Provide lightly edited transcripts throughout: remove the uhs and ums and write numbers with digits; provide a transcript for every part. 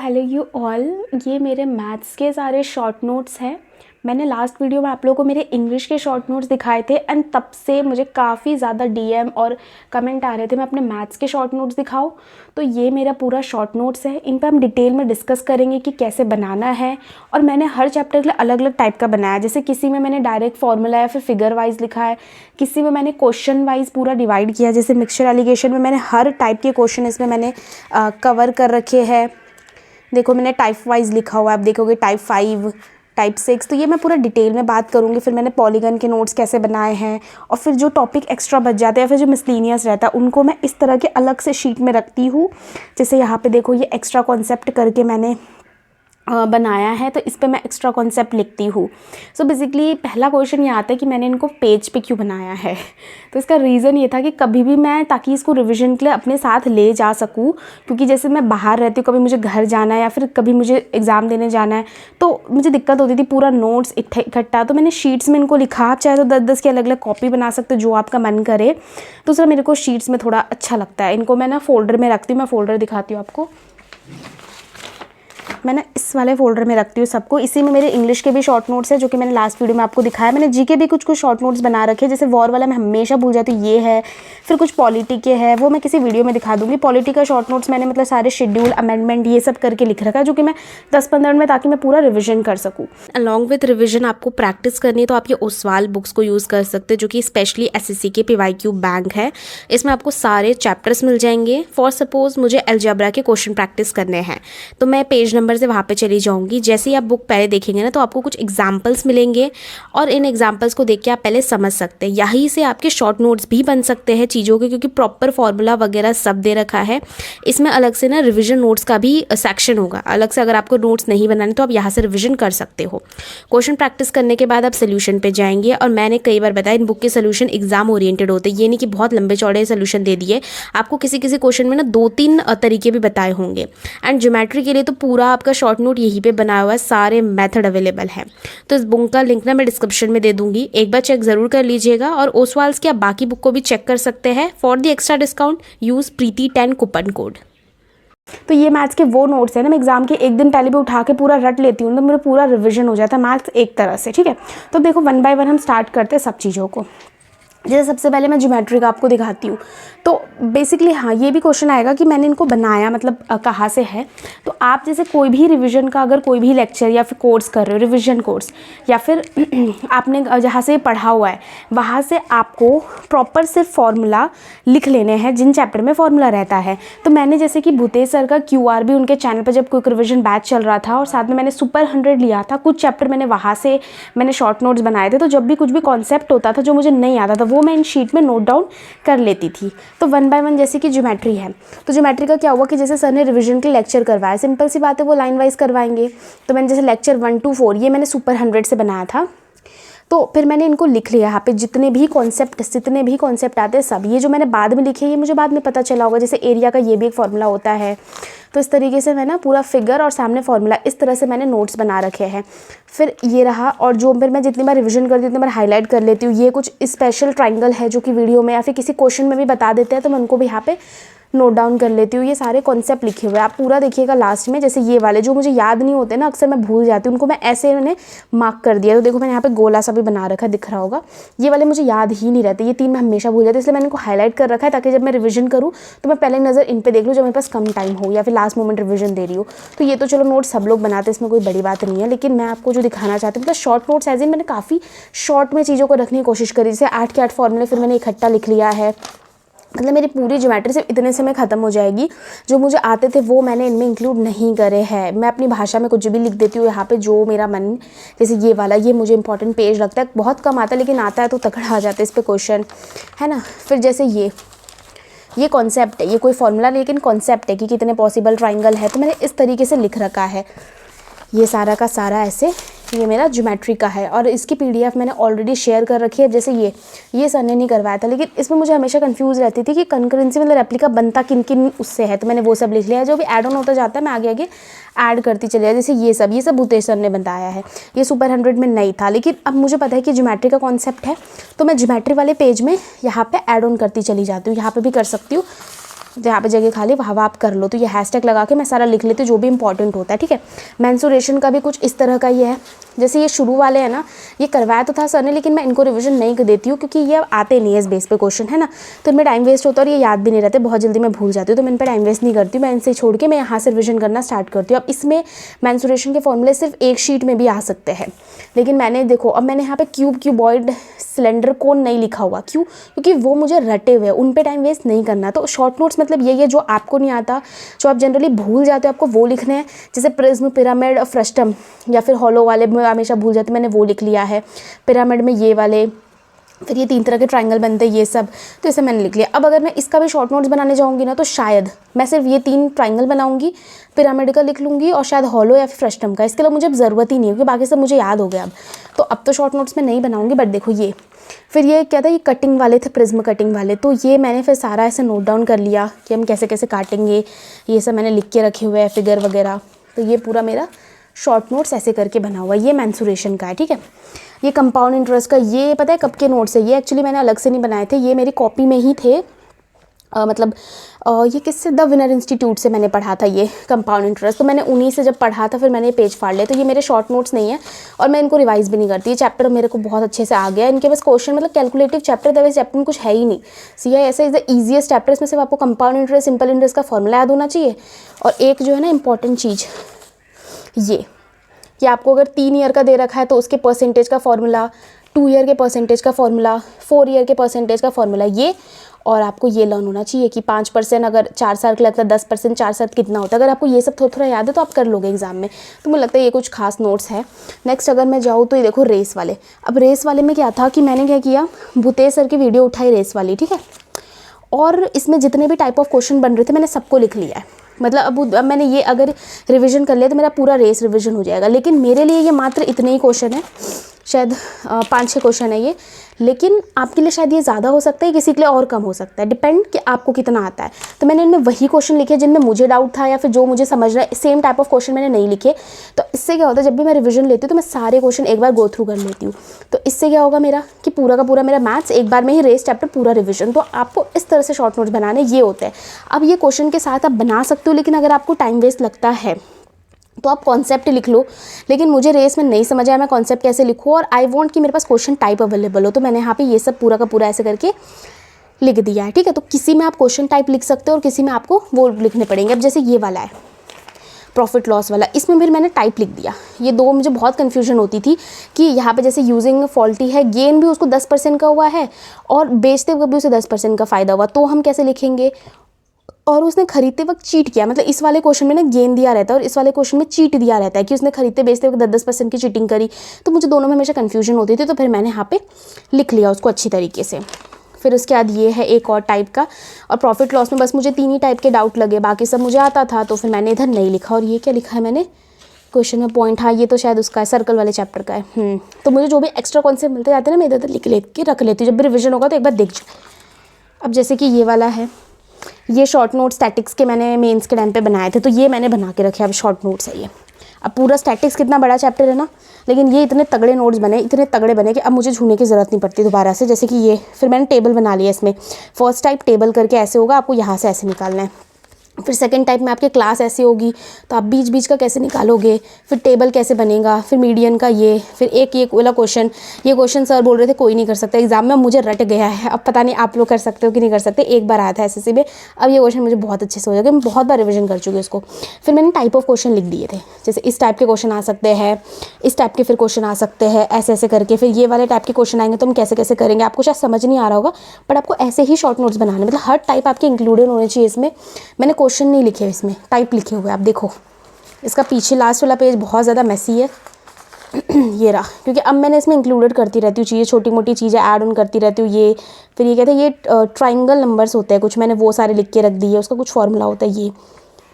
Hello you all. ये मेरे maths के सारे शॉर्ट नोट्स हैं। मैंने लास्ट वीडियो में आप लोगों को मेरे इंग्लिश के शॉर्ट नोट्स दिखाए थे एंड तब से मुझे काफ़ी ज़्यादा डीएम और कमेंट आ रहे थे मैं अपने मैथ्स के शॉर्ट नोट्स दिखाऊं। तो ये मेरा पूरा शॉर्ट नोट्स है। इन पर हम डिटेल में डिस्कस करेंगे कि कैसे बनाना है। और मैंने हर चैप्टर के लिए अलग अलग टाइप का बनाया। जैसे किसी में मैंने डायरेक्ट फॉर्मूला या फिर फिगर वाइज लिखा है, किसी में मैंने क्वेश्चन वाइज पूरा डिवाइड किया। जैसे मिक्सचर एलिगेशन में मैंने हर टाइप के क्वेश्चन इसमें मैंने कवर कर रखे हैं। देखो मैंने टाइप वाइज लिखा हुआ है, आप देखोगे टाइप 5, टाइप 6। तो ये मैं पूरा डिटेल में बात करूँगी। फिर मैंने पॉलीगन के नोट्स कैसे बनाए हैं और फिर जो टॉपिक एक्स्ट्रा बच जाते हैं या फिर जो मिसलीनियस रहता है उनको मैं इस तरह के अलग से शीट में रखती हूँ। जैसे यहाँ पे देखो ये एक्स्ट्रा कॉन्सेप्ट करके मैंने बनाया है, तो इस पे मैं एक्स्ट्रा कॉन्सेप्ट लिखती हूँ। सो बेसिकली पहला क्वेश्चन ये आता है कि मैंने इनको पेज पे क्यों बनाया है। तो इसका रीज़न ये था कि कभी भी मैं ताकि इसको रिवीजन के लिए अपने साथ ले जा सकूँ, क्योंकि जैसे मैं बाहर रहती हूँ, कभी मुझे घर जाना है या फिर कभी मुझे एग्ज़ाम देने जाना है, तो मुझे दिक्कत होती थी पूरा नोट्स इकट्ठा। तो मैंने शीट्स में इनको लिखा। आप चाहे तो 10-10 की अलग अलग कॉपी बना सकते हो जो आपका मन करे। दूसरा मेरे को शीट्स में थोड़ा अच्छा लगता है। इनको मैं ना फोल्डर में रखती हूँ। मैं फ़ोल्डर दिखाती हूँ आपको। मैं ना इस वाले फोल्डर में रखती हूँ सबको। इसी में मेरे इंग्लिश के भी शॉर्ट नोट्स है जो कि मैंने लास्ट वीडियो में आपको दिखाया। मैंने जी के भी कुछ शॉर्ट नोट्स बना रखे हैं। जैसे वॉर वाला मैं हमेशा भूल जाती हूँ, ये है। फिर कुछ पॉलिटी के है, वो मैं किसी वीडियो में दिखा दूँगी। पॉलिटी का शॉर्ट नोट्स मैंने मतलब सारे शेड्यूल अमेंडमेंट ये सब करके लिख रखा है, जो कि मैं 10-15 मिनट में ताकि मैं पूरा रिविजन कर सकूँ। अलॉन्ग विथ रिविजन आपको प्रैक्टिस करनी है तो आप ये ओसवाल बुक्स को यूज़ कर सकते हैं, जो कि स्पेशली SSC के PYQ बैंक है। इसमें आपको सारे चैप्टर्स मिल जाएंगे। फॉर सपोज मुझे अलजेब्रा के क्वेश्चन प्रैक्टिस करने हैं तो मैं पेज नंबर से वहाँ पे चली जाऊँगी। जैसे ही आप बुक पहले देखेंगे ना तो आपको कुछ एग्जाम्पल्स मिलेंगे और इन एग्जाम्पल्स को देख के आप पहले समझ सकते हैं। यहीं से आपके शॉर्ट नोट्स भी बन सकते हैं चीज़ों के, क्योंकि प्रॉपर फॉर्मूला वगैरह सब दे रखा है। इसमें अलग से ना रिविजन नोट्स का भी सेक्शन होगा अलग से। अगर आपको नोट्स नहीं बनाने तो आप यहाँ से रिविजन कर सकते हो। क्वेश्चन प्रैक्टिस करने के बाद आप सोल्यूशन पे जाएंगे। और मैंने कई बार बताया इन बुक के सोल्यूशन एग्जाम ओरिएंटेड होते हैं। ये नहीं कि बहुत लंबे चौड़े सोल्यूशन दे दिए। आपको किसी किसी क्वेश्चन में ना 2-3 तरीके भी बताए होंगे। एंड ज्योमेट्री के लिए तो पूरा आपका शॉर्ट नोट यहीं पे बनाया हुआ है, सारे मेथड अवेलेबल है। तो इस बुक का लिंक ना मैं डिस्क्रिप्शन में दे दूंगी, एक बार चेक जरूर कर लीजिएगा। और ओसवाल्स की आप बाकी बुक को भी चेक कर सकते हैं। For the extra discount use Preeti 10 coupon code. तो ये मैथ्स के वो नोट्स है ना, मैं एग्जाम के एक दिन पहले भी उठा के पूरा रट लेती हूँ, तो मेरा पूरा रिविजन हो जाता है मैथ्स एक तरह से। ठीक है, तो देखो 1 बाय 1 हम स्टार्ट करते हैं सब चीज़ों को। जैसे सबसे पहले मैं ज्योमेट्री का आपको दिखाती हूँ। तो बेसिकली हाँ, ये भी क्वेश्चन आएगा कि मैंने इनको बनाया मतलब कहाँ से है। तो आप जैसे कोई भी रिवीजन का अगर कोई भी लेक्चर या फिर कोर्स कर रहे हो, रिवीजन कोर्स, या फिर आपने जहाँ से पढ़ा हुआ है वहाँ से आपको प्रॉपर सिर्फ फॉर्मूला लिख लेने हैं जिन चैप्टर में फॉर्मूला रहता है। तो मैंने जैसे कि भूतेश सर का QR भी उनके चैनल पर जब क्विक रिविजन बैच चल रहा था और साथ में मैंने सुपर 100 लिया था, कुछ चैप्टर मैंने वहाँ से मैंने शॉर्ट नोट्स बनाए थे। तो जब भी कुछ भी कॉन्सेप्ट होता था जो मुझे नहीं आता था वो मैं इन शीट में नोट डाउन कर लेती थी। तो 1 बाय 1 जैसे कि ज्योमेट्री है, तो ज्योमेट्री का क्या हुआ कि जैसे सर ने रिवीजन के लेक्चर करवाया, सिंपल सी बात है, वो लाइन वाइज करवाएंगे। तो मैंने जैसे लेक्चर 1 to 4 ये मैंने सुपर 100 से बनाया था। तो फिर मैंने इनको लिख लिया यहाँ पे, जितने भी कॉन्सेप्ट आते हैं सब। ये जो मैंने बाद में लिखे ये मुझे बाद में पता चला होगा। जैसे एरिया का ये भी एक फॉर्मूला होता है। तो इस तरीके से मैं ना पूरा फिगर और सामने फॉर्मूला इस तरह से मैंने नोट्स बना रखे हैं। फिर ये रहा, और जो फिर मैं जितनी बार रिवीजन करती हूँ उतनी बार हाईलाइट कर लेती हूँ। ये कुछ स्पेशल ट्राइंगल है जो कि वीडियो में या फिर किसी क्वेश्चन में भी बता देते हैं, तो मैं उनको भी यहाँ पे नोट डाउन कर लेती हूँ। ये सारे कॉन्सेप्ट लिखे हुए हैं, आप पूरा देखिएगा लास्ट में। जैसे ये वाले जो मुझे याद नहीं होते ना, अक्सर मैं भूल जाती हूँ, उनको मैं ऐसे मैंने मार्क कर दिया। तो देखो मैंने यहाँ पे गोला सा भी बना रखा है, दिख रहा होगा। ये वाले मुझे याद ही नहीं रहते, ये 3 मैं हमेशा भूल जाती हूँ, इसलिए मैंने इनको हाईलाइट कर रखा है ताकि जब मैं रिविजन करूँ तो मैं पहले नज़र इन पे देख लूँ जब मेरे पास कम टाइम हो या फिर लास्ट मोमेंट रिविजन दे रही हूँ। तो ये तो चलो नोट्स सब लोग बनाते हैं, इसमें कोई बड़ी बात नहीं है। लेकिन मैं आपको जो दिखाना चाहती हूँ मतलब शॉर्ट नोट्स एज इन मैंने काफ़ी शॉर्ट में चीज़ों को रखने की कोशिश करी। जैसे 8 के 8 फॉर्मूले फिर मैंने इकट्ठा लिख लिया है। मतलब मेरी पूरी ज्योमेट्री सिर्फ इतने से में ख़त्म हो जाएगी। जो मुझे आते थे वो मैंने इनमें इंक्लूड नहीं करे हैं। मैं अपनी भाषा में कुछ भी लिख देती हूँ यहाँ पे जो मेरा मन। जैसे ये वाला, ये मुझे इंपॉर्टेंट पेज लगता है, बहुत कम आता है लेकिन आता है तो तगड़ा आ जाता है इस पर क्वेश्चन, है ना। फिर जैसे ये कॉन्सेप्ट है, ये कोई फॉर्मूला नहीं लेकिन कॉन्सेप्ट है कि कितने पॉसिबल ट्राइंगल है, तो मैंने इस तरीके से लिख रखा है। ये सारा का सारा ऐसे ये मेरा ज्योमेट्री का है। और इसकी PDF मैंने ऑलरेडी शेयर कर रखी है। जैसे ये सर ने नहीं करवाया था, लेकिन इसमें मुझे हमेशा कंफ्यूज रहती थी कि कंकरेंसी मतलब रेप्लिका बनता किन किन उससे है। तो मैंने वो सब लिख लिया है। जो भी ऐड ऑन होता जाता है मैं आगे आगे ऐड करती चली जाए। जैसे ये सब भूतेश सर ने बताया है, ये सुपर 100 में नहीं था, लेकिन अब मुझे पता है कि ज्योमेट्री का कॉन्सेप्ट है तो मैं ज्योमेट्री वाले पेज में यहाँ पे ऐड ऑन करती चली जाती हूँ। यहाँ पे भी कर सकती हूँ। तो यहाँ पे जगह खाली, वहाँ आप कर लो। तो ये हैशटैग लगा के मैं सारा लिख लेती हूँ जो भी इंपॉर्टेंट होता है, ठीक है। मेंसुरेशन का भी कुछ इस तरह का ये है। जैसे ये शुरू वाले हैं ना, ये करवाया तो था सर ने, लेकिन मैं इनको रिवीजन नहीं देती हूँ क्योंकि ये आते नहीं है इस बेस पे क्वेश्चन, है ना। तो इनमें टाइम वेस्ट होता है और ये याद भी नहीं रहते, बहुत जल्दी मैं भूल जाती हूँ। तो मैं इन पर टाइम वेस्ट नहीं करती हूँ, मैं इनसे छोड़ के मैं यहाँ से रिविजन करना स्टार्ट करती हूँ। अब इसमें मेंसुरेशन के फॉर्मूले सिर्फ एक शीट में भी आ सकते हैं, लेकिन मैंने देखो अब मैंने यहाँ पे क्यूबॉइड सिलेंडर कोन नहीं लिखा हुआ, क्यों? क्योंकि वो मुझे रटे हुए, उन पे टाइम वेस्ट नहीं करना। तो शॉर्ट नोट्स मतलब ये है जो आपको नहीं आता, जो आप जनरली भूल जाते हो, आपको वो लिखने हैं। जैसे प्रिज्म, पिरामिड और फ्रस्टम, या फिर हॉलो वाले में हमेशा भूल जाते, मैंने वो लिख लिया है। पिरामिड में ये वाले, फिर ये 3 तरह के ट्रायंगल बनते हैं, ये सब, तो इसे मैंने लिख लिया। अब अगर मैं इसका भी शॉर्ट नोट्स बनाने जाऊँगी ना, तो शायद मैं सिर्फ ये 3 ट्रायंगल बनाऊंगी, पिरामिड का लिख लूँगी और शायद हॉलो या फिर फ्रस्टम का। इसके लिए मुझे अब ज़रूरत ही नहीं है क्योंकि बाकी सब मुझे याद हो गया। अब तो शॉर्ट नोट्स में नहीं बनाऊँगी। बट देखो ये, फिर ये क्या था, ये कटिंग वाले थे, प्रिज्म कटिंग वाले, तो ये मैंने फिर सारा ऐसे नोट डाउन कर लिया कि हम कैसे कैसे काटेंगे, ये सब मैंने लिख के रखे हुए हैं, फिगर वगैरह। तो ये पूरा मेरा शॉर्ट नोट्स ऐसे करके बना हुआ है। ये मेंसुरेशन का है, ठीक है। ये कंपाउंड इंटरेस्ट का, ये पता है कब के नोट्स है, ये एक्चुअली मैंने अलग से नहीं बनाए थे, ये मेरी कॉपी में ही थे। ये किससे, द विनर इंस्टीट्यूट से मैंने पढ़ा था ये कंपाउंड इंटरेस्ट। तो मैंने उन्हीं से जब पढ़ा था फिर मैंने पेज फाड़ लिया। तो ये मेरे शॉर्ट नोट्स नहीं है और मैं इनको रिवाइज भी नहीं करती। ये चैप्टर मेरे को बहुत अच्छे से आ गया। इनके बस क्वेश्चन मतलब कैलकुलेटिव चैप्टर था, वैसे चैप्टर में कुछ है ही नहीं। CISA is the easiest chapter. इसमें सिर्फ आपको कंपाउंड इंटरेस्ट, सिंपल इंटरेस्ट का फॉर्मूला याद होना चाहिए। और एक जो है ना इंपॉर्टेंट चीज़, ये कि आपको अगर 3 ईयर का दे रखा है तो उसके परसेंटेज का फॉर्मूला, 2 ईयर के परसेंटेज का फॉर्मूला, 4 ईयर के परसेंटेज का फॉर्मूला, ये। और आपको ये लर्न होना चाहिए कि 5% अगर 4 साल का लगता है, 10% 4 साल कितना होता है। अगर आपको ये सब थोड़ा थोड़ा याद है तो आप कर लोगे एग्जाम में। तो मुझे लगता है ये कुछ खास नोट्स है। नेक्स्ट अगर मैं जाऊँ तो ये देखो रेस वाले। अब रेस वाले में क्या था कि मैंने क्या किया, भूतेश सर की वीडियो उठाई रेस वाली, ठीक है। और इसमें जितने भी टाइप ऑफ क्वेश्चन बन रहे थे मैंने सबको लिख लिया है। मतलब अब मैंने ये अगर रिवीजन कर लिया तो मेरा पूरा रेस रिवीजन हो जाएगा। लेकिन मेरे लिए ये मात्र इतने ही क्वेश्चन है, शायद 5-6 क्वेश्चन है ये। लेकिन आपके लिए शायद ये ज़्यादा हो सकता है, किसी के लिए और कम हो सकता है, डिपेंड कि आपको कितना आता है। तो मैंने इनमें वही क्वेश्चन लिखे जिनमें मुझे डाउट था या फिर जो मुझे समझ रहा है। सेम टाइप ऑफ क्वेश्चन मैंने नहीं लिखे। तो इससे क्या होता है, जब भी मैं रिवीजन लेती हूँ तो मैं सारे क्वेश्चन एक बार गो थ्रू कर लेती हूँ। तो इससे क्या होगा मेरा कि पूरा का पूरा मेरा मैथ्स एक बार में ही रेस चैप्टर पूरा रिविजन। तो आपको इस तरह से शॉर्ट नोट्स बनाने ये होते हैं। अब ये क्वेश्चन के साथ आप बना सकते हो, लेकिन अगर आपको टाइम वेस्ट लगता है तो आप कॉन्सेप्ट लिख लो। लेकिन मुझे रेस में नहीं समझ आया मैं कॉन्सेप्ट कैसे लिखूँ, और आई वांट कि मेरे पास क्वेश्चन टाइप अवेलेबल हो। तो मैंने यहाँ पे ये सब पूरा का पूरा ऐसे करके लिख दिया है, ठीक है। तो किसी में आप क्वेश्चन टाइप लिख सकते हो और किसी में आपको वो लिखने पड़ेंगे। अब जैसे ये वाला है प्रॉफिट लॉस वाला, इसमें फिर मैंने टाइप लिख दिया। ये दो मुझे बहुत कन्फ्यूजन होती थी कि यहाँ पे जैसे यूजिंग फॉल्टी है, गेन भी उसको 10% का हुआ है और बेचते हुए भी उसे 10% का फ़ायदा हुआ, तो हम कैसे लिखेंगे। और उसने खरीदते वक्त चीट किया, मतलब इस वाले क्वेश्चन में ना गेन दिया रहता है और इस वाले क्वेश्चन में चीट दिया रहता है कि उसने खरीदते बेचते वक्त 10% की चीटिंग करी। तो मुझे दोनों में हमेशा कन्फ्यूजन होती थी। तो फिर मैंने यहाँ पे लिख लिया उसको अच्छी तरीके से। फिर उसके बाद ये है एक और टाइप का, और प्रॉफिट लॉस में बस मुझे 3 ही टाइप के डाउट लगे, बाकी सब मुझे आता था। तो फिर मैंने इधर नहीं लिखा। और ये क्या लिखा है मैंने क्वेश्चन में पॉइंट, हाँ ये तो शायद उसका है, सर्कल वाले चैप्टर का है। तो मुझे जो भी एक्स्ट्रा कॉन्सेप्ट मिलते जाते हैं ना, मैं इधर लिख के रख लेती हूँ, जब भी रिविजन होगा तो एक बार देख जाए। अब जैसे कि ये वाला है, ये शॉर्ट नोट स्टैटिक्स के मैंने मेंस के टाइम पे बनाए थे, तो ये मैंने बना के रखे। अब शॉर्ट नोट्स है ये। अब पूरा स्टैटिक्स कितना बड़ा चैप्टर है ना, लेकिन ये इतने तगड़े नोट्स बने, इतने तगड़े बने कि अब मुझे छूने की ज़रूरत नहीं पड़ती दोबारा से। जैसे कि ये फिर मैंने टेबल बना लिया इसमें। फर्स्ट टाइप टेबल करके ऐसे होगा, आपको यहाँ से ऐसे निकालना है। फिर सेकंड टाइप में आपके क्लास ऐसी होगी, तो आप बीच बीच का कैसे निकालोगे, फिर टेबल कैसे बनेगा, फिर मीडियन का ये, फिर एक ये वाला क्वेश्चन। ये क्वेश्चन सर बोल रहे थे कोई नहीं कर सकता एग्जाम में, मुझे रट गया है। अब पता नहीं आप लोग कर सकते हो कि नहीं कर सकते। एक बार आया था SSC में, अब ये क्वेश्चन मुझे बहुत अच्छे से हो जाएगा, मैं बहुत बार रिविजन कर चुकी हूँ इसको। फिर मैंने टाइप ऑफ क्वेश्चन लिख दिए थे, जैसे इस टाइप के क्वेश्चन आ सकते हैं, इस टाइप के फिर क्वेश्चन आ सकते हैं, ऐसे ऐसे करके। फिर ये वाले टाइप के क्वेश्चन आएंगे तो हम कैसे कैसे करेंगे। आपको शायद समझ नहीं आ रहा होगा, बट आपको ऐसे ही शॉर्ट नोट्स बनाने, मतलब हर टाइप आपके इंक्लूडेड होने चाहिए इसमें। मैंने क्वेश्चन नहीं लिखे इसमें, टाइप लिखे हुए। आप देखो इसका पीछे लास्ट वाला पेज बहुत ज़्यादा मैसी है ये रहा, क्योंकि अब मैंने इसमें इंक्लूडेड करती रहती हूँ चीज़ें, छोटी मोटी चीज़ें ऐड ऑन करती रहती हूँ। ये फिर ये कहते हैं ये ट्राइंगल नंबर्स होते हैं कुछ, मैंने वो सारे लिख के रख दिए। उसका कुछ फार्मूला होता है, ये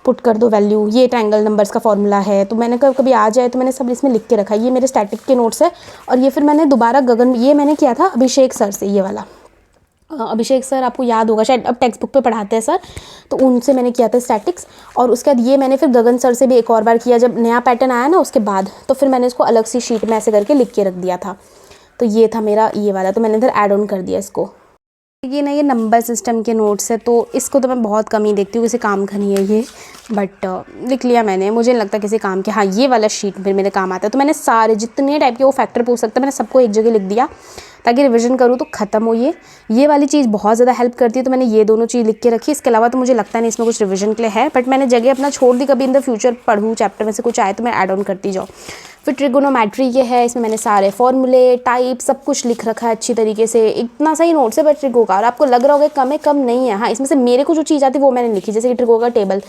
पुट कर दो वैल्यू, ये ट्राइंगल नंबर्स का फार्मूला है। तो मैंने कभी आ जाए तो मैंने सब इसमें लिख के रखा है। ये मेरे स्टैटिक के नोट्स है। और ये फिर मैंने दोबारा गगन, ये मैंने किया था अभिषेक सर से, ये वाला अभिषेक सर आपको याद होगा शायद, अब टेक्स्ट बुक पे पढ़ाते हैं सर, तो उनसे मैंने किया था स्टैटिक्स। और उसके बाद ये मैंने फिर गगन सर से भी एक और बार किया, जब नया पैटर्न आया ना उसके बाद। तो फिर मैंने इसको अलग सी शीट में ऐसे करके लिख के रख दिया था। तो ये था मेरा ये वाला, तो मैंने इधर ऐड ऑन कर दिया इसको। ये ना ये नंबर सिस्टम के नोट्स है, तो इसको तो मैं बहुत कम ही देखती हूँ, किसी काम का नहीं है ये, बट लिख लिया मैंने। मुझे नहीं लगता किसी काम के। हाँ, ये वाला शीट फिर मेरे काम आता है। तो मैंने सारे जितने टाइप के वो फैक्टर पूछ सकते हैं मैंने सबको एक जगह लिख दिया, ताकि रिवीजन करूँ तो ख़त्म हो। ये वाली चीज़ बहुत ज़्यादा हेल्प करती है, तो मैंने ये दोनों चीज़ लिख के रखी। इसके अलावा तो मुझे लगता नहीं इसमें कुछ रिवीजन के लिए है, बट मैंने जगह अपना छोड़ दी, कभी इन द फ्यूचर पढ़ूँ चैप्टर में से कुछ आए तो मैं ऐड ऑन करती जाऊँ। फिर ट्रिगोनोमेट्री ये है, इसमें मैंने सारे फॉर्मूले टाइप सब कुछ लिख रखा है अच्छी तरीके से। इतना सही नोट्स है बट ट्रिगो का, और आपको लग रहा होगा कम है, कम नहीं है। हाँ, इसमें से मेरे को जो चीज़ आती है वो मैंने लिखी, जैसे कि ट्रिगो का टेबल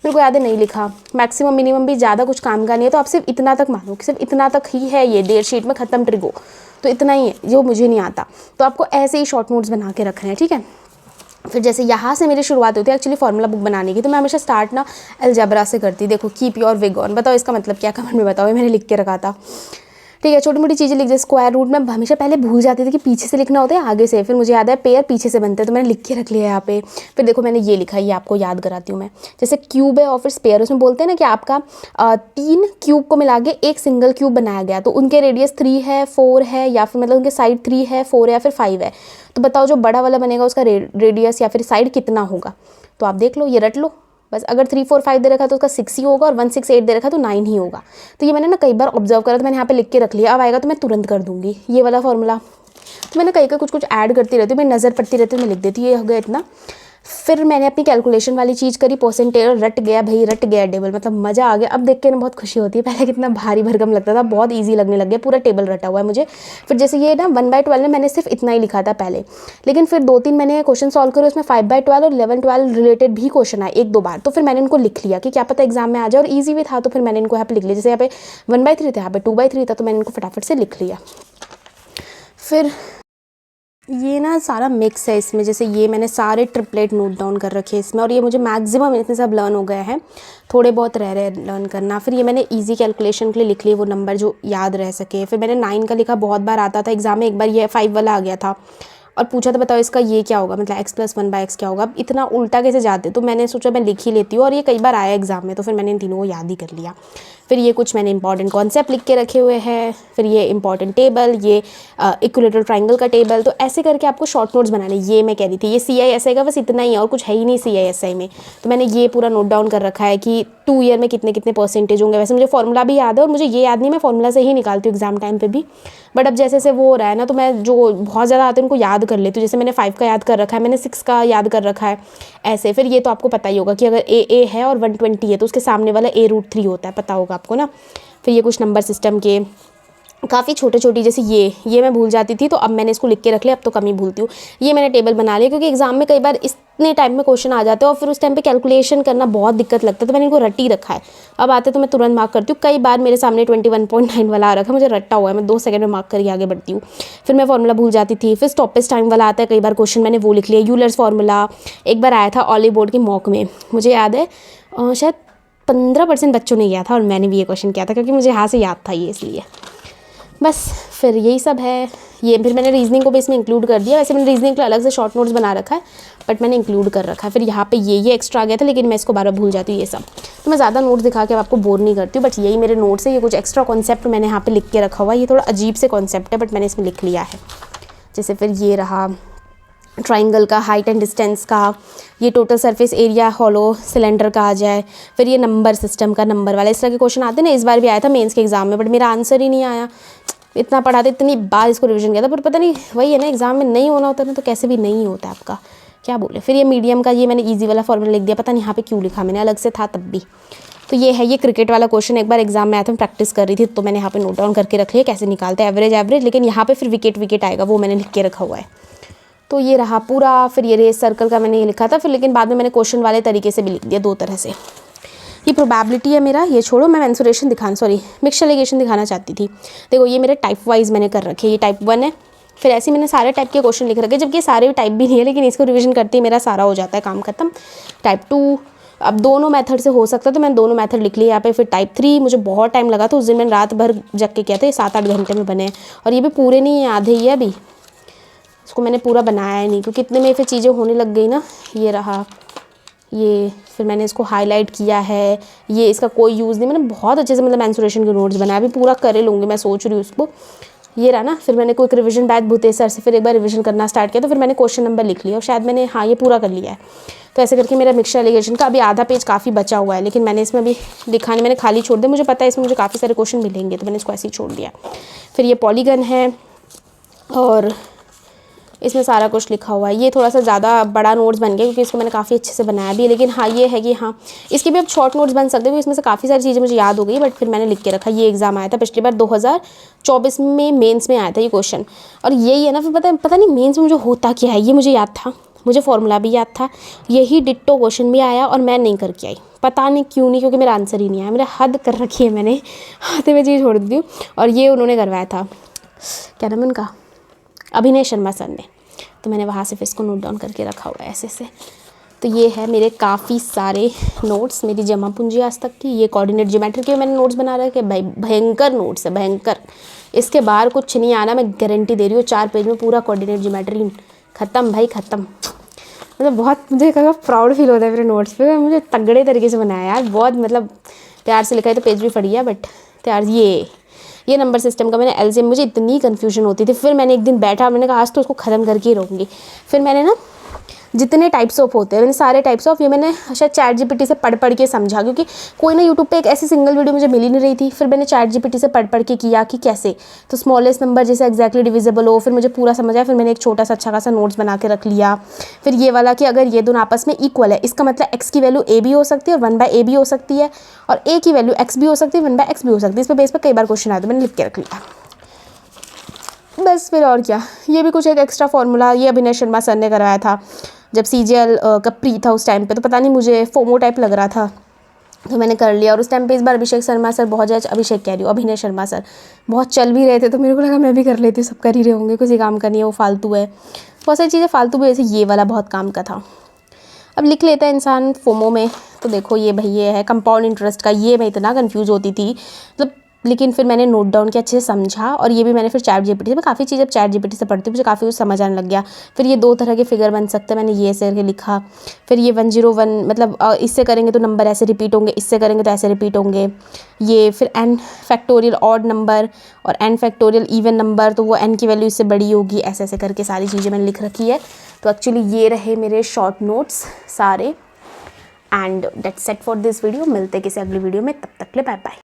मेरे को याद है नहीं लिखा, मैक्सिमम मिनिमम भी ज़्यादा कुछ काम का नहीं है, तो आप सिर्फ इतना तक मानो कि सिर्फ इतना तक ही है, ये 1.5 शीट में ख़त्म ट्रिगो, तो इतना ही है जो मुझे नहीं आता। तो आपको ऐसे ही शॉर्ट नोट्स बना के रखने हैं, ठीक है। फिर जैसे यहाँ से मेरी शुरुआत होती है एक्चुअली फार्मूला बुक बनाने की, तो मैं हमेशा स्टार्ट ना अलजेब्रा से करती। देखो, कीप योर विग ऑन, बताओ इसका मतलब क्या, कमेंट में बताओ, ये मैंने लिख के रखा था, ठीक है। छोटी मोटी चीज़ें लिख, जैसे स्क्वायर रूट में हमेशा पहले भूल जाती थी कि पीछे से लिखना होता है आगे से, फिर मुझे याद है पेयर पीछे से बनते हैं, तो मैंने लिख के रख लिया यहाँ पे। फिर देखो मैंने ये लिखा है, ये आपको याद कराती हूँ मैं। जैसे क्यूब है और फिर स्पेयर, उसमें बोलते हैं ना कि आपका 3 क्यूब को मिला के एक सिंगल क्यूब बनाया गया, तो उनके रेडियस 3 है 4 है, या फिर मतलब उनके साइड 3 है 4 है या फिर 5 है। तो बताओ जो बड़ा वाला बनेगा उसका रेडियस या फिर साइड कितना होगा। तो आप देख लो, ये रट लो बस। अगर 3 4 5 दे रखा तो उसका 6 ही होगा, और 1 6 8 दे रखा तो 9 ही होगा। तो ये मैंने ना कई बार ऑब्जर्व करा, तो मैंने यहाँ पे लिख के रख लिया। अब आएगा तो मैं तुरंत कर दूंगी ये वाला फॉर्मूला। तो मैंने कई कुछ कुछ ऐड करती रहती हूँ, मैं नज़र पड़ती रहती हूँ, मैं लिख देती हूँ ये हो गया इतना। फिर मैंने अपनी कैलकुलेशन वाली चीज़ करी, परसेंटेज रट गया भाई, रट गया टेबल, मतलब मज़ा आ गया। अब देख के ना बहुत खुशी होती है, पहले कितना भारी भरकम लगता था, बहुत ईजी लगने लग गया, पूरा टेबल रटा हुआ है मुझे। फिर जैसे ये ना 1/12 में मैंने सिर्फ इतना ही लिखा था पहले, लेकिन फिर 2-3 मैंने क्वेश्चन सॉल्व करे, उसमें 5/12 और 11/12 रिलेटेड भी क्वेश्चन आए 1-2 बार, तो फिर मैंने इनको लिख लिया कि क्या पता एग्जाम में आ जाए, और ईजी भी था तो फिर मैंने इनको यहाँ पे लिख लिया। जैसे यहाँ पे 1/3 था, यहाँ पे 2/3 था, तो मैंने इनको फटाफट से लिख लिया। फिर ये ना सारा मिक्स है इसमें, जैसे ये मैंने सारे ट्रिपलेट नोट डाउन कर रखे हैं इसमें, और ये मुझे मैक्सिमम इतने सब लर्न हो गए हैं, थोड़े बहुत रह रहे लर्न करना। फिर ये मैंने इजी कैलकुलेशन के लिए लिख लिए वो नंबर जो याद रह सके। फिर मैंने 9 का लिखा, बहुत बार आता था एग्जाम में, एक बार ये 5 वाला आ गया था और पूछा था बताओ इसका ये क्या होगा, मतलब x + 1/x क्या होगा। अब इतना उल्टा कैसे जाते, तो मैंने सोचा मैं लिख ही लेती हूँ, और ये कई बार आया एग्जाम में, तो फिर मैंने इन तीनों को याद ही कर लिया। फिर ये कुछ मैंने इंपॉर्टेंट कॉन्सेप्ट लिख के रखे हुए हैं। फिर ये इंपॉर्टेंट टेबल, ये इक्विलेटरल ट्राइंगल का टेबल, तो ऐसे करके आपको शॉर्ट नोट्स बनाने। ये मैं कह रही थी ये CISI का बस इतना ही है, और कुछ है ही नहीं CISI में। तो मैंने ये पूरा नोट डाउन कर रखा है कि 2 ईयर में कितने कितने परसेंटेज होंगे। वैसे मुझे फॉर्मूला भी याद है, और मुझे ये याद नहीं, मैं फॉर्मूला से ही निकालती हूँ एग्जाम टाइम पे भी, बट अब जैसे जैसे वो हो रहा है ना, तो मैं जो बहुत ज़्यादा आते हैं उनको याद कर लेती हूँ। जैसे मैंने 5 का याद कर रखा है, मैंने 6 का याद कर रखा है, ऐसे। फिर ये तो आपको पता ही होगा कि अगर A है और 120 है तो उसके सामने वाला A√3 होता है, पता होगा आपको ना। फिर ये कुछ नंबर सिस्टम के काफ़ी छोटे छोटी, जैसे ये मैं भूल जाती थी, तो अब मैंने इसको लिख के रख लिया, अब तो कम ही भूलती हूँ। ये मैंने टेबल बना लिया, क्योंकि एग्जाम में कई बार इतने टाइम में क्वेश्चन आ जाते हैं और फिर उस टाइम पे कैलकुलेशन करना बहुत दिक्कत लगता है, तो मैंने इनको रट ही रखा है। अब आते तो मैं तुरंत मार्क करती हूँ। कई बार मेरे सामने 21.9 वाला आ रखा है, मुझे रट्टा हुआ है, मैं 2 सेकंड में मार्क करके आगे बढ़ती हूँ। फिर मैं फॉर्मूला भूल जाती थी। फिर स्टॉपेज टाइम वाला आता है कई बार क्वेश्चन, मैंने वो लिख लिया। यूलर्स फार्मूला एक बार आया था ऑली बोर्ड की मॉक में, मुझे याद है शायद 15% बच्चों ने किया था, और मैंने भी ये क्वेश्चन किया था, क्योंकि मुझे यहाँ से याद था ये, इसलिए बस। फिर यही सब है। ये फिर मैंने रीजनिंग को भी इसमें इंक्लूड कर दिया। वैसे मैंने रीजनिंग के अलग से शॉर्ट नोट्स बना रखा है, बट मैंने इंक्लूड कर रखा है। फिर यहाँ पे ये एक्स्ट्रा आ गया था, लेकिन मैं इसको बार बार भूल जाती हूँ ये सब, तो मैं ज़्यादा नोट्स दिखा के आपको बोर नहीं करती हूँ। बट यही मेरे नोट्स है, ये कुछ एक्स्ट्रा कॉन्सेप्ट मैंने यहाँ पे लिख के रखा हुआ है। ये थोड़ा अजीब से कॉन्सेप्ट है, बट मैंने इसमें लिख लिया है। जैसे फिर ये रहा ट्राइंगल का हाइट एंड डिस्टेंस का, ये total surface area hollow cylinder का आ जाए। फिर ये नंबर सिस्टम का नंबर वाला, इस तरह के क्वेश्चन आते हैं ना। इस बार भी आया था मेंस के एग्जाम में, बट मेरा आंसर ही नहीं आया। इतना पढ़ा था, इतनी बार इसको रिवीजन किया था, पर पता नहीं, वही है ना, एग्जाम में नहीं होना होता ना, तो कैसे भी नहीं होता है आपका, क्या बोले। फिर ये मीडियम का, ये मैंने ईजी वाला फॉर्मूला लिख दिया, पता नहीं यहाँ पे क्यों लिखा मैंने, अलग से था तब भी। तो ये है, ये क्रिकेट वाला क्वेश्चन एक बार एग्जाम में आया था, मैं प्रैक्टिस कर रही थी, तो मैंने यहाँ पे नोट डाउन करके रख लिया कैसे निकालते हैं एवरेज, लेकिन यहाँ पे फिर विकेट आएगा, वो मैंने लिख के रखा हुआ है। तो ये रहा पूरा। फिर ये रेस सर्कल का मैंने ये लिखा था, फिर लेकिन बाद में मैंने क्वेश्चन वाले तरीके से भी लिख दिया 2 तरह से। ये प्रोबेबिलिटी है मेरा, ये छोड़ो, मैं मेंसुरेशन मिक्सचर एलिगेशन दिखाना चाहती थी। देखो ये मेरे टाइप वाइज मैंने कर रखे, ये टाइप 1 है। फिर ऐसे मैंने सारे टाइप के क्वेश्चन लिख रखे, जबकि सारे टाइप भी नहीं है, लेकिन इसको रिवीजन करते ही मेरा सारा हो जाता है काम खत्म। टाइप 2, अब दोनों मेथड से हो सकता है, तो मैंने दोनों मेथड लिख लिए यहाँ पे। फिर टाइप 3 मुझे बहुत टाइम लगा था, उस दिन मैंने रात भर जग के किया था, 7-8 घंटे में बने, और ये भी पूरे नहीं है, आधे ही है अभी, इसको मैंने पूरा बनाया ही नहीं, क्योंकि इतने में फिर चीज़ें होने लग गई ना। ये रहा ये, फिर मैंने इसको हाईलाइट किया है, ये इसका कोई यूज़ नहीं, मैंने बहुत अच्छे से मतलब मेंसुरेशन के नोट्स बनाए, अभी पूरा कर लूँगी मैं, सोच रही हूँ उसको। ये रहा ना। फिर मैंने quick revision batch Bhutesh sir से फिर एक बार रिवीजन करना स्टार्ट किया, तो फिर मैंने क्वेश्चन नंबर लिख लिया और शायद मैंने हाँ ये पूरा कर लिया है। तो ऐसे करके मेरा मिक्सचर एलिगेशन का अभी आधा पेज काफ़ी बचा हुआ है, लेकिन मैंने इसमें अभी लिखा नहीं, मैंने खाली छोड़ दिया। मुझे पता है इसमें मुझे काफ़ी सारे क्वेश्चन मिलेंगे, तो मैंने इसको ऐसे ही छोड़ दिया। फिर ये पॉलीगन है और इसमें सारा कुछ लिखा हुआ है। ये थोड़ा सा ज़्यादा बड़ा नोट्स बन गया क्योंकि इसको मैंने काफ़ी अच्छे से बनाया भी है, लेकिन हाँ ये है कि हाँ इसके भी अब शॉर्ट नोट्स बन सकते हैं, इसमें से काफ़ी सारी चीज़ें मुझे याद हो गई, बट फिर मैंने लिख के रखा। ये एग्जाम आया था पिछली बार 2024 में, मेंस में आया था ये क्वेश्चन। और यही है ना, फिर पता नहीं मेंस में मुझे होता क्या है, ये मुझे याद था, मुझे फॉर्मूला भी याद था, यही डिट्टो क्वेश्चन भी आया और मैं नहीं करके आई, पता नहीं क्यों नहीं, क्योंकि मेरा आंसर ही नहीं आया। मैंने हद कर रखी है, मैंने आते हुए चीज़ छोड़ दी हूँ। और ये उन्होंने करवाया था, क्या नाम है उनका, अभिनय शर्मा सर ने, तो मैंने वहाँ से फिर इसको नोट डाउन करके रखा हुआ है ऐसे से। तो ये है मेरे काफ़ी सारे नोट्स, मेरी जमा पूंजी आज तक की। ये कोऑर्डिनेट ज्योमेट्री के मैंने नोट्स बना रखे, भाई भयंकर नोट्स है, भयंकर। इसके बाहर कुछ नहीं आना, मैं गारंटी दे रही हूँ। 4 पेज में पूरा कोऑर्डिनेट ज्योमेट्री ख़त्म भाई, ख़त्म। मतलब बहुत मुझे कहा प्राउड फील होता है मेरे नोट्स पे, मुझे तगड़े तरीके से बनाया यार, बहुत मतलब प्यार से लिखा है। तो पेज भी फटी है बट प्यार। ये नंबर सिस्टम का मैंने एलसीएम, मुझे इतनी कन्फ्यूजन होती थी। फिर मैंने एक दिन बैठा, मैंने कहा आज तो उसको ख़त्म करके ही रहूँगी। फिर मैंने ना जितने टाइप्स ऑफ होते हैं, मैंने सारे टाइप्स ऑफ, ये मैंने शायद चैट जीपीटी से पढ़ के समझा, क्योंकि कोई ना यूट्यूब पे एक ऐसी सिंगल वीडियो मुझे मिल ही नहीं रही थी। फिर मैंने चैट जीपीटी से पढ़ के किया कि कैसे तो स्मॉलेस्ट नंबर जैसे एक्जैक्टली डिविजिबल हो, फिर मुझे पूरा समझ आया। फिर मैंने एक छोटा सा अच्छा खासा नोट्स बना के रख लिया। फिर ये वाला कि अगर ये दोनों आपस में इक्वल है, इसका मतलब एक्स की वैल्यू ए भी हो सकती है और 1/a भी हो सकती है, और ए की वैल्यू एक्स भी हो सकती है, 1/x भी हो सकती है। इस पर बेस पर कई बार क्वेश्चन आया, तो मैंने लिख के रख लिया बस। फिर और क्या, ये भी कुछ एक एक्स्ट्रा फार्मूला ये अभिनय शर्मा सर ने करवाया था जब सीजीएल का प्री था उस टाइम पे, तो पता नहीं मुझे फोमो टाइप लग रहा था, तो मैंने कर लिया। और उस टाइम पे इस बार अभिषेक शर्मा सर बहुत ज़्यादा, अभिषेक कह रही हूँ, अभिनय शर्मा सर बहुत चल भी रहे थे, तो मेरे को लगा मैं भी कर लेती हूँ, सब कर ही रहे होंगे, किसी काम का नहीं है, वो फालतू है। बहुत सारी चीज़ें फालतू भी, जैसे ये वाला बहुत काम का था। अब लिख लेता है इंसान फोमो में। तो देखो ये भाई ये है कंपाउंड इंटरेस्ट का, ये मैं इतना कंफ्यूज होती थी मतलब, लेकिन फिर मैंने नोट डाउन किया, अच्छे से समझा। और ये भी मैंने फिर चैट जीपीटी से, मैं काफ़ी चीज़ें चैट जीपीटी से पढ़ती हूँ, मुझे काफ़ी कुछ समझ आने लग गया। फिर ये 2 तरह के फिगर बन सकते हैं, मैंने ये ऐसे करके लिखा। फिर ये 101 मतलब इससे करेंगे तो नंबर ऐसे रिपीट होंगे, इससे करेंगे तो ऐसे रिपीट होंगे। ये फिर n फैक्टोरियल ऑड नंबर और n फैक्टोरियल इवन नंबर, तो वो n की वैल्यू इससे बड़ी होगी, ऐसे ऐसे करके सारी चीज़ें मैंने लिख रखी है। तो एक्चुअली ये रहे मेरे शॉर्ट नोट्स सारे। And that's set for this video. मिलते किसी अगली वीडियो में, तब तक के लिए बाय बाय।